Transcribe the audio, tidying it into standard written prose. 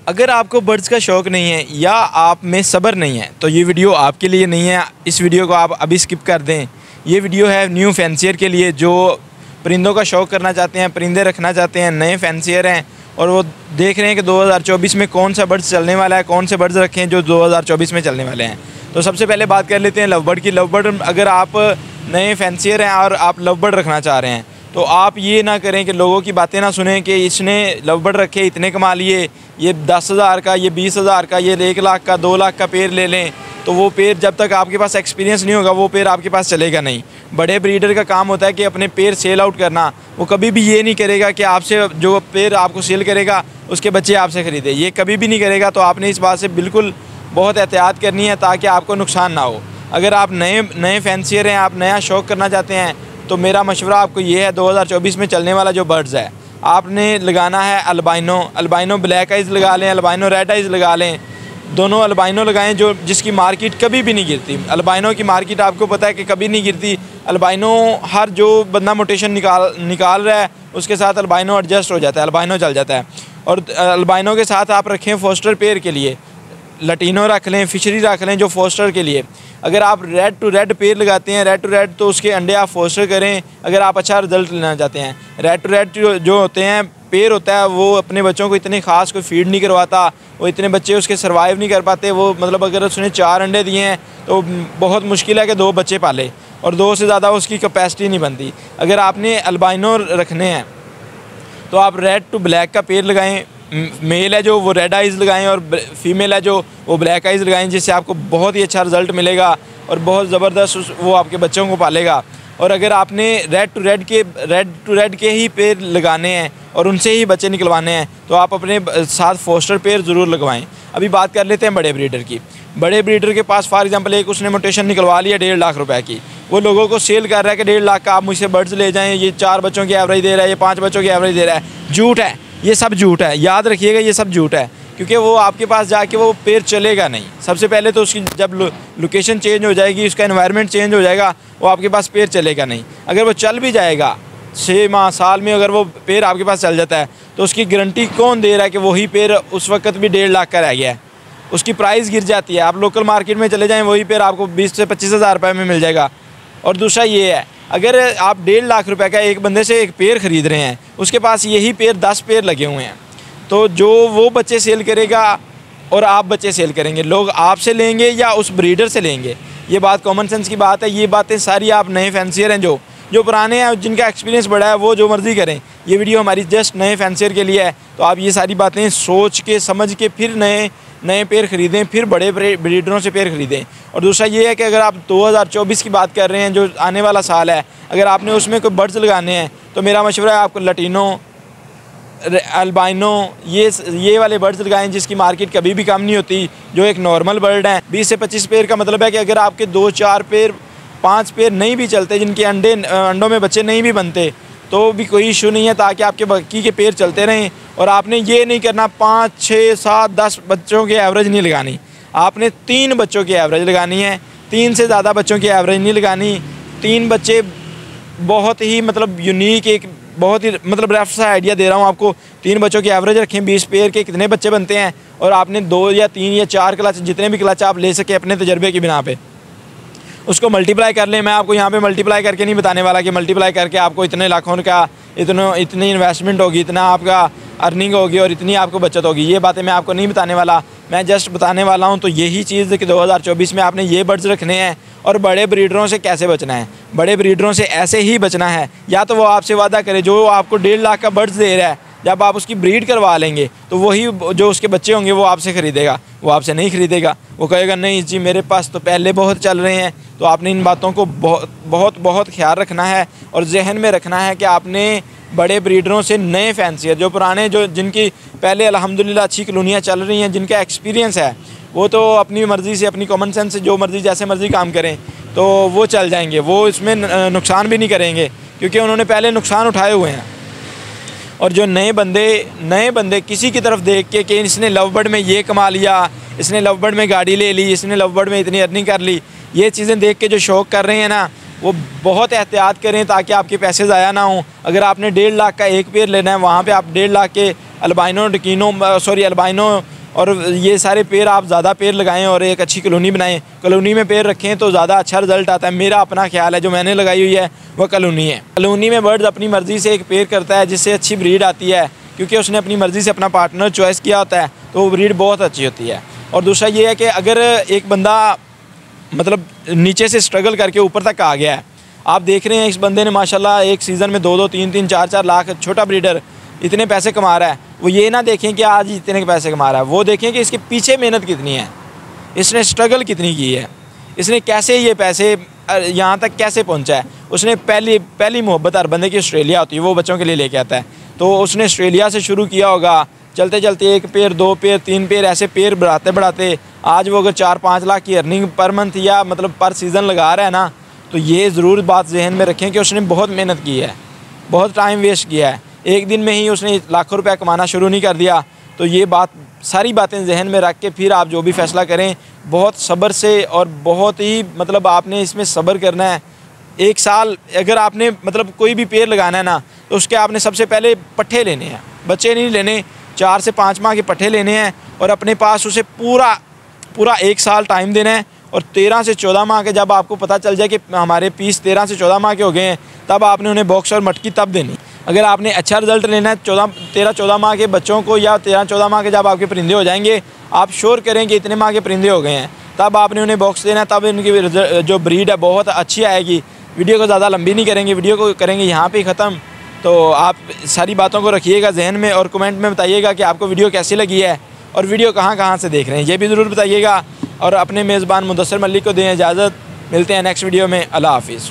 अगर आपको बर्ड्स का शौक़ नहीं है या आप में सब्र नहीं है तो ये वीडियो आपके लिए नहीं है। इस वीडियो को आप अभी स्किप कर दें। ये वीडियो है न्यू फैंसियर के लिए जो परिंदों का शौक़ करना चाहते हैं, परिंदे रखना चाहते हैं, नए फैंसियर हैं और वो देख रहे हैं कि 2024 में कौन सा बर्ड्स चलने वाला है, कौन से बर्ड्स रखें जो 2024 में चलने वाले हैं। तो सबसे पहले बात कर लेते हैं लव बर्ड की। लव बर्ड अगर आप नए फैंसियर हैं और आप लव बर्ड रखना चाह रहे हैं तो आप ये ना करें कि लोगों की बातें ना सुनें कि इसने लव बर्ड रखे, इतने कमा लिए, ये 10,000 का, ये 20,000 का, ये 1 लाख का, 2 लाख का पेड़ ले लें। तो वो पेड़ जब तक आपके पास एक्सपीरियंस नहीं होगा वो पेड़ आपके पास चलेगा नहीं। बड़े ब्रीडर का काम होता है कि अपने पेड़ सेल आउट करना। वो कभी भी ये नहीं करेगा कि आपसे जो पेड़ आपको सेल करेगा उसके बच्चे आपसे ख़रीदे, ये कभी भी नहीं करेगा। तो आपने इस बात से बिल्कुल बहुत एहतियात करनी है ताकि आपको नुकसान ना हो। अगर आप नए फैंसियर हैं, आप नया शौक़ करना चाहते हैं तो मेरा मशवरा आपको ये है, 2024 में चलने वाला जो बर्ड्स है आपने लगाना है अल्बाइनो ब्लैक आइज़ लगा लें, अल्बाइनो रेड आइज़ लगा लें। दोनों अल्बाइनो लगाएं जो जिसकी मार्केट कभी भी नहीं गिरती। अल्बाइनो की मार्केट आपको पता है कि कभी नहीं गिरती। अल्बाइनो हर जो बंदा मोटेशन निकाल रहा है उसके साथ अल्बाइनो एडजस्ट हो जाता है, अल्बाइनो चल जाता है। और अल्बाइनो के साथ आप रखें फोस्टर पेयर के लिए, लटीनो रख लें, फिशरी रख लें जो फोस्टर के लिए। अगर आप रेड टू रेड पेड़ लगाते हैं, रेड टू रेड, तो उसके अंडे आप फोस्टर करें अगर आप अच्छा रिजल्ट लेना चाहते हैं। रेड टू रेड जो होते हैं पेड़ होता है वो अपने बच्चों को इतने ख़ास कोई फीड नहीं करवाता, वो इतने बच्चे उसके सर्वाइव नहीं कर पाते। वो मतलब अगर उसने 4 अंडे दिए हैं तो बहुत मुश्किल है कि 2 बच्चे पाले और 2 से ज़्यादा उसकी कैपेसिटी नहीं बनती। अगर आपने अल्बाइनो रखने हैं तो आप रेड टू ब्लैक का पेड़ लगाएं। मेल है जो वो रेड आइज़ लगाएं और फीमेल है जो वो ब्लैक आइज़ लगाएं, जिससे आपको बहुत ही अच्छा रिज़ल्ट मिलेगा और बहुत ज़बरदस्त वो आपके बच्चों को पालेगा। और अगर आपने रेड टू रेड के ही पेड़ लगाने हैं और उनसे ही बच्चे निकलवाने हैं तो आप अपने साथ फोस्टर पेड़ ज़रूर लगवाएं। अभी बात कर लेते हैं बड़े ब्रीडर की। बड़े ब्रीडर के पास फॉर एग्जांपल एक उसने मोटेशन निकलवा लिया 1.5 लाख रुपए की, वो लोगों को सेल कर रहा है कि 1.5 लाख का आप मुझसे बर्ड्स ले जाएँ, ये 4 बच्चों की एवरेज दे रहा है, ये 5 बच्चों की एवरेज दे रहा है। झूठ है, ये सब झूठ है, याद रखिएगा ये सब झूठ है। क्योंकि वो आपके पास जाके वो पेड़ चलेगा नहीं। सबसे पहले तो उसकी जब लोकेशन चेंज हो जाएगी, उसका एनवायरनमेंट चेंज हो जाएगा, वो आपके पास पेड़ चलेगा नहीं। अगर वो चल भी जाएगा 6 माह साल में, अगर वो पेड़ आपके पास चल जाता है तो उसकी गारंटी कौन दे रहा है कि वही पेड़ उस वक्त भी 1.5 लाख का रह गया है? उसकी प्राइस गिर जाती है। आप लोकल मार्केट में चले जाएँ वही पेड़ आपको 20 से 25 हज़ार रुपये में मिल जाएगा। और दूसरा ये है, अगर आप 1.5 लाख रुपए का एक बंदे से एक पेड़ ख़रीद रहे हैं, उसके पास यही पेड़ 10 पेड़ लगे हुए हैं, तो जो वो बच्चे सेल करेगा और आप बच्चे सेल करेंगे, लोग आपसे लेंगे या उस ब्रीडर से लेंगे? ये बात कॉमन सेंस की बात है। ये बातें सारी आप नए फैंसियर हैं जो पुराने हैं, जिनका एक्सपीरियंस बड़ा है, वो जो मर्ज़ी करें। ये वीडियो हमारी जस्ट नए फैंसियर के लिए है। तो आप ये सारी बातें सोच के समझ के फिर नए पेड़ ख़रीदें, फिर बड़े ब्रीडरों से पेड़ ख़रीदें। और दूसरा ये है कि अगर आप 2024 की बात कर रहे हैं जो आने वाला साल है, अगर आपने उसमें कोई बर्ड्स लगाने हैं तो मेरा मशवरा है आपको लटीनो, अल्बाइनो, ये वाले बर्ड्स लगाएं जिसकी मार्केट कभी भी कम नहीं होती, जो एक नॉर्मल बर्ड है। 20 से 25 पेड़ का मतलब है कि अगर आपके 2-4 पेड़ 5 पेड़ नहीं भी चलते, जिनके अंडों में बच्चे नहीं भी बनते, तो भी कोई इशू नहीं है, ताकि आपके बाकी के पेड़ चलते रहें। और आपने ये नहीं करना 5, 6, 7, 10 बच्चों की एवरेज नहीं लगानी, आपने 3 बच्चों की एवरेज लगानी है। 3 से ज़्यादा बच्चों की एवरेज नहीं लगानी। 3 बच्चे बहुत ही मतलब यूनिक, एक बहुत ही मतलब रफ सा आइडिया दे रहा हूँ आपको। 3 बच्चों की एवरेज रखें, 20 पेड़ के कितने बच्चे बनते हैं, और आपने 2 या 3 या 4 क्लच, जितने भी क्लच आप ले सके अपने तजर्बे की बिना पे, उसको मल्टीप्लाई कर लें। मैं आपको यहाँ पे मल्टीप्लाई करके नहीं बताने वाला कि मल्टीप्लाई करके आपको इतने लाखों का इतनी इन्वेस्टमेंट होगी, इतना आपका अर्निंग होगी और इतनी आपको बचत होगी। ये बातें मैं आपको नहीं बताने वाला। मैं जस्ट बताने वाला हूँ तो यही चीज़ कि 2024 में आपने ये बर्ड्स रखने हैं। और बड़े ब्रीडरों से कैसे बचना है? बड़े ब्रीडरों से ऐसे ही बचना है, या तो वो आपसे वादा करे जो आपको 1.5 लाख का बर्ड्स दे रहा है, जब आप उसकी ब्रीड करवा लेंगे तो वही जो उसके बच्चे होंगे वो आपसे ख़रीदेगा, वो आपसे नहीं ख़रीदेगा। वो कहेगा नहीं जी मेरे पास तो पहले बहुत चल रहे हैं। तो आपने इन बातों को बहुत ख्याल रखना है और जहन में रखना है कि आपने बड़े ब्रीडरों से नए फैंसियर, जो पुराने, जो जिनकी पहले अल्हम्दुलिल्लाह अच्छी कॉलोनियाँ चल रही हैं, जिनका एक्सपीरियंस है, वो तो अपनी मर्ज़ी से, अपनी कॉमन सेंस से जो मर्ज़ी जैसे मर्ज़ी काम करें तो वो चल जाएंगे, वो इसमें नुकसान भी नहीं करेंगे क्योंकि उन्होंने पहले नुकसान उठाए हुए हैं। और जो नए बंदे किसी की तरफ देख के कि इसने लव बर्ड में ये कमा लिया, इसने लव बर्ड में गाड़ी ले ली, इसने लव बर्ड में इतनी अर्निंग कर ली, ये चीज़ें देख के जो शौक़ कर रहे हैं ना, वो बहुत एहतियात करें ताकि आपके पैसे ज़ाया ना हों। अगर आपने 1.5 लाख का एक पेड़ लेना है, वहाँ पे आप 1.5 लाख के अल्बाइनो और ये सारे पेड़ आप ज़्यादा पेड़ लगाएं और एक अच्छी कॉलोनी बनाएं। कॉलोनी में पेड़ रखें तो ज़्यादा अच्छा रिजल्ट आता है। मेरा अपना ख्याल है, जो मैंने लगाई हुई है वह कॉलोनी है। कॉलोनी में बर्ड्स अपनी मर्ज़ी से एक पेड़ करता है जिससे अच्छी ब्रीड आती है, क्योंकि उसने अपनी मर्ज़ी से अपना पार्टनर चॉइस किया होता है, तो वो ब्रीड बहुत अच्छी होती है। और दूसरा ये है कि अगर एक बंदा मतलब नीचे से स्ट्रगल करके ऊपर तक आ गया है, आप देख रहे हैं इस बंदे ने माशाल्लाह एक सीज़न में 2-2, 3-3, 4-4 लाख, छोटा ब्रीडर इतने पैसे कमा रहा है। वो ये ना देखें कि आज इतने के पैसे कमा रहा है, वो देखें कि इसके पीछे मेहनत कितनी है, इसने स्ट्रगल कितनी की है, इसने कैसे ये पैसे यहाँ तक कैसे पहुँचा है। उसने पहली मोहब्बत हर बंदे की ऑस्ट्रेलिया होती है, वो बच्चों के लिए लेके आता है। तो उसने ऑस्ट्रेलिया से शुरू किया होगा, चलते चलते 1 पेड़, 2 पेड़, 3 पेड़, ऐसे पेड़ बढ़ाते बढ़ाते आज वो अगर 4-5 लाख की अर्निंग पर मंथ या मतलब पर सीज़न लगा रहा है ना, तो ये ज़रूर बात जहन में रखें कि उसने बहुत मेहनत की है, बहुत टाइम वेस्ट किया है। एक दिन में ही उसने लाखों रुपया कमाना शुरू नहीं कर दिया। तो ये बात, सारी बातें जहन में रख के फिर आप जो भी फ़ैसला करें बहुत सब्र से, और बहुत ही मतलब आपने इसमें सब्र करना है। 1 साल अगर आपने मतलब कोई भी पेड़ लगाना है ना, तो उसके आपने सबसे पहले पट्ठे लेने हैं, बच्चे नहीं लेने। 4 से 5 माह के पट्ठे लेने हैं और अपने पास उसे पूरा 1 साल टाइम देना है। और 13 से 14 माह के जब आपको पता चल जाए कि हमारे पीस 13 से 14 माह के हो गए हैं, तब आपने उन्हें बॉक्स और मटकी तब देनी। अगर आपने अच्छा रिजल्ट लेना है 13-14 माह के बच्चों को, या 13-14 माह के जब आपके परिंदे हो जाएंगे, आप श्योर करें कि इतने माह के परिंदे हो गए हैं, तब आपने उन्हें बॉक्स देना है। तब इनकी जो ब्रीड है बहुत अच्छी आएगी। वीडियो को ज़्यादा लंबी नहीं करेंगे, वीडियो को करेंगे यहाँ पर ही ख़त्म। तो आप सारी बातों को रखिएगा जहन में और कमेंट में बताइएगा कि आपको वीडियो कैसी लगी है और वीडियो कहाँ से देख रहे हैं, ये भी ज़रूर बताइएगा। और अपने मेज़बान मुदस्सिर मलिक को दें इजाज़त। मिलते हैं नेक्स्ट वीडियो में। अल्लाह हाफिज़।